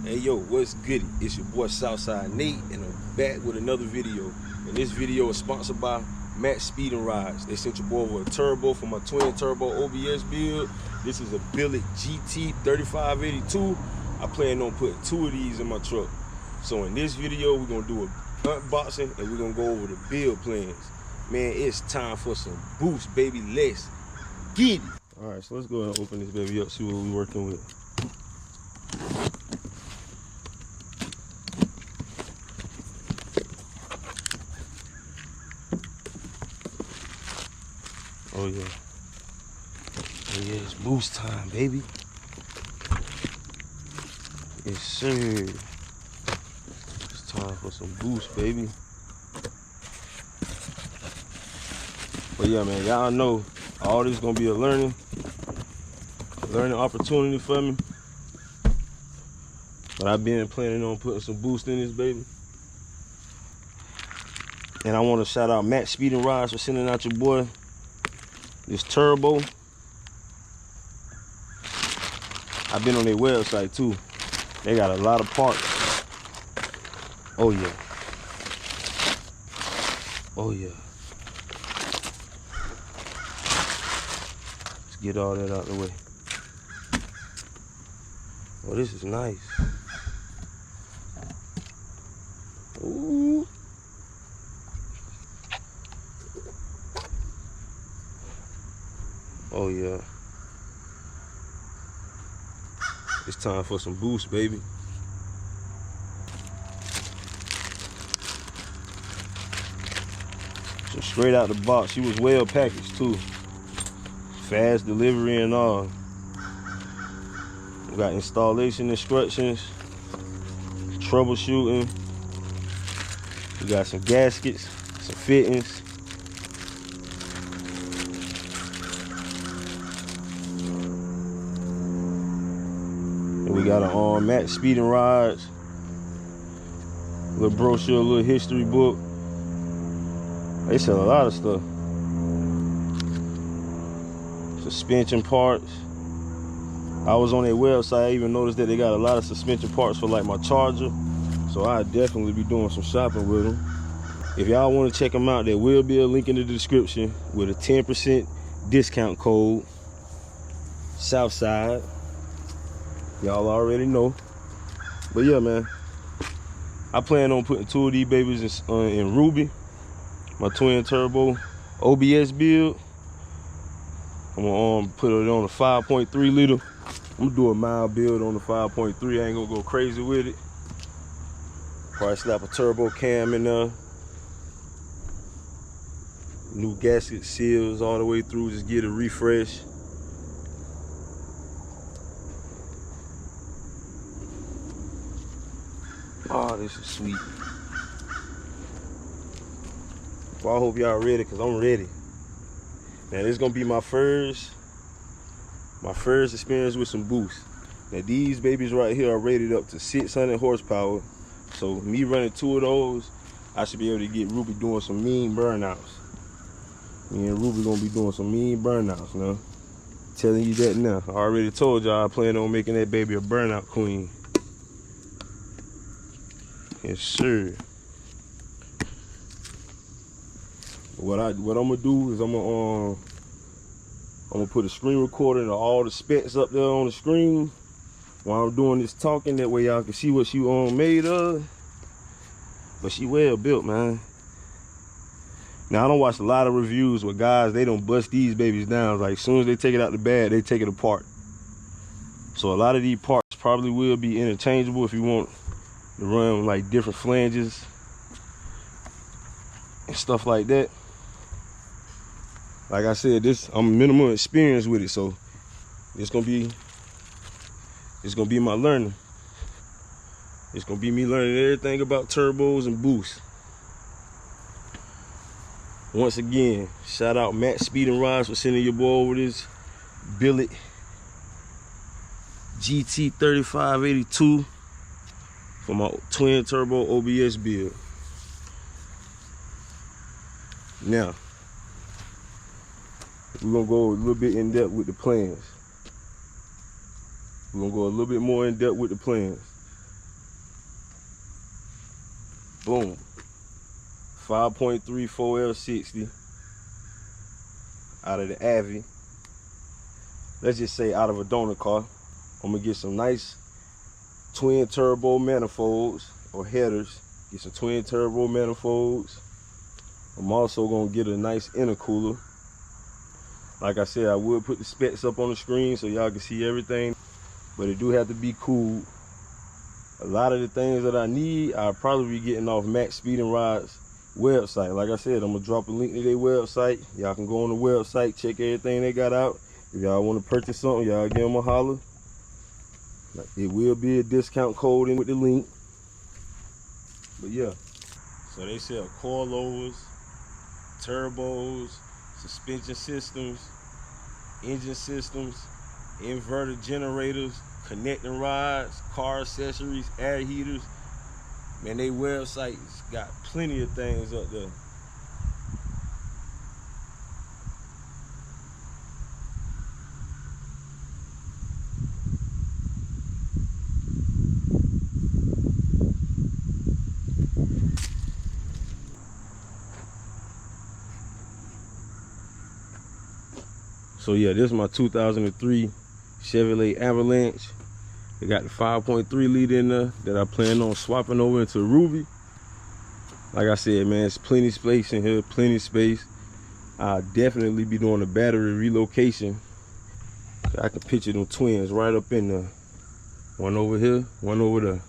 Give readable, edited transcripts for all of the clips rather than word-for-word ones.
Hey yo, what's goody? It's your boy Southside Nate, and I'm back with another video. And this video is sponsored by Matt Speed and Rides. They sent your boy over a turbo for my twin turbo OBS build. This is a Billet GT 3582. I plan on putting 2 of these in my truck. So in this video, we're gonna do an unboxing and we're gonna go over the build plans. Man, it's time for some boost, baby. Let's get it. All right, so let's go ahead and open this baby up, see what we're working with. Oh yeah. Oh yeah, it's boost time, baby. Yes, sir. It's time for some boost, baby. But yeah, man, y'all know all this gonna be a learning opportunity for me. But I've been planning on putting some boost in this baby. And I want to shout out Matt Speed and Rides for sending out your boy this turbo. I've been on their website too. They got a lot of parts. Oh yeah. Oh yeah. Let's get all that out of the way. Oh, this is nice. Ooh. Oh yeah. It's time for some boost, baby. So straight out the box, she was well packaged too. Fast delivery and all. We got installation instructions, troubleshooting. We got some gaskets, some fittings. We got a Matt Speed and Rides, little brochure, little history book. They sell a lot of stuff. Suspension parts. I was on their website, I even noticed that they got a lot of suspension parts for like my charger. So I'll definitely be doing some shopping with them. If y'all want to check them out, there will be a link in the description with a 10% discount code, Southside. Y'all already know. But yeah, man, I plan on putting 2 of these babies in Ruby, my twin turbo OBS build. I'm gonna put it on a 5.3 liter. I'm gonna do a mild build on the 5.3. I ain't gonna go crazy with it. Probably slap a turbo cam in there. New gasket seals all the way through, just get a refresh. Oh, this is sweet. Well, I hope y'all ready, because I'm ready. Now, this is going to be my first experience with some boost. Now, these babies right here are rated up to 600 horsepower. So, me running 2 of those, I should be able to get Ruby doing some mean burnouts. Me and Ruby going to be doing some mean burnouts now. Telling you that now. I already told y'all I plan on making that baby a burnout queen. Yes, sir. What I'm gonna do is I'm gonna put a screen recording of all the specs up there on the screen while I'm doing this talking. That way y'all can see what she made of. But she well built, man. Now I don't watch a lot of reviews with guys. They don't bust these babies down. Like as soon as they take it out the bag, they take it apart. So a lot of these parts probably will be interchangeable if you want to run like different flanges and stuff like that. Like I said, I'm minimal experience with it, so it's gonna be my learning. It's gonna be me learning everything about turbos and boosts. Once again, shout out Matt Speed and Rides for sending your boy over this Billet GT 3582 for my twin turbo OBS build. Now, we're gonna go a little bit in depth with the plans. We're gonna go a little bit more in depth with the plans. Boom. 5.3 4L60 out of the Avi. Let's just say out of a donor car. I'm gonna get some nice twin turbo manifolds or headers. Get some twin turbo manifolds. I'm also gonna get a nice intercooler. Like I said, I would put the specs up on the screen so y'all can see everything, but it do have to be cool. A lot of the things that I need, I'll probably be getting off Matt Speed and Ride's website. Like I said, I'm gonna drop a link to their website. Y'all can go on the website, check everything they got out. If y'all want to purchase something, y'all give them a holler. It will be a discount code in with the link. But yeah, so they sell coilovers, turbos, suspension systems, engine systems, inverter generators, connecting rods, car accessories, air heaters. Man, they website's got plenty of things up there. So yeah, this is my 2003 Chevrolet Avalanche. It got the 5.3 liter in there that I plan on swapping over into Ruby. Like I said, man, it's plenty of space in here, plenty of space. I'll definitely be doing a battery relocation. I can picture them twins right up in there. One over here, one over there.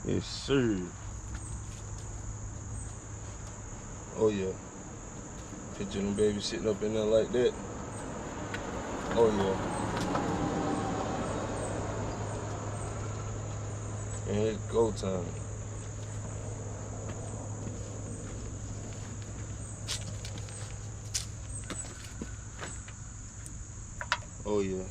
Yes, sir. Oh yeah. Picture them babies sitting up in there like that. Oh yeah. And it's go time. Oh yeah.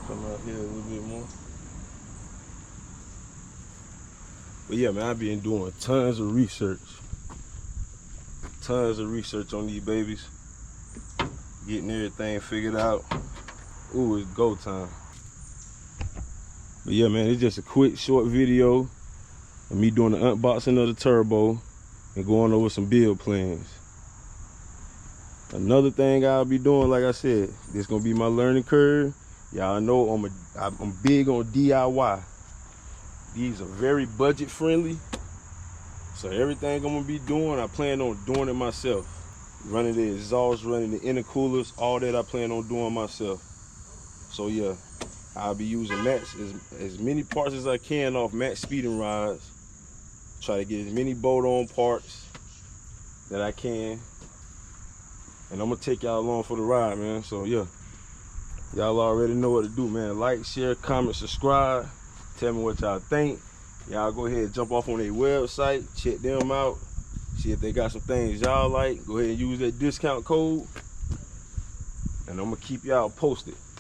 Come out here a little bit more. But yeah, man, I've been doing tons of research. Tons of research on these babies. Getting everything figured out. Ooh, it's go time. But yeah, man, it's just a quick, short video of me doing the unboxing of the turbo and going over some build plans. Another thing I'll be doing, like I said, this gonna be my learning curve. Y'all know I'm big on DIY. These are very budget friendly. So everything I'm gonna be doing, I plan on doing it myself. Running the exhaust, running the intercoolers, all that I plan on doing myself. So yeah, I'll be using as many parts as I can off Matt Speed and Rides. Try to get as many bolt-on parts that I can. And I'm gonna take y'all along for the ride, man. So yeah, y'all already know what to do, man. Like, share, comment, subscribe. Tell me what y'all think. Y'all go ahead and jump off on their website, check them out, see if they got some things y'all like. Go ahead and use that discount code, and I'm gonna keep y'all posted.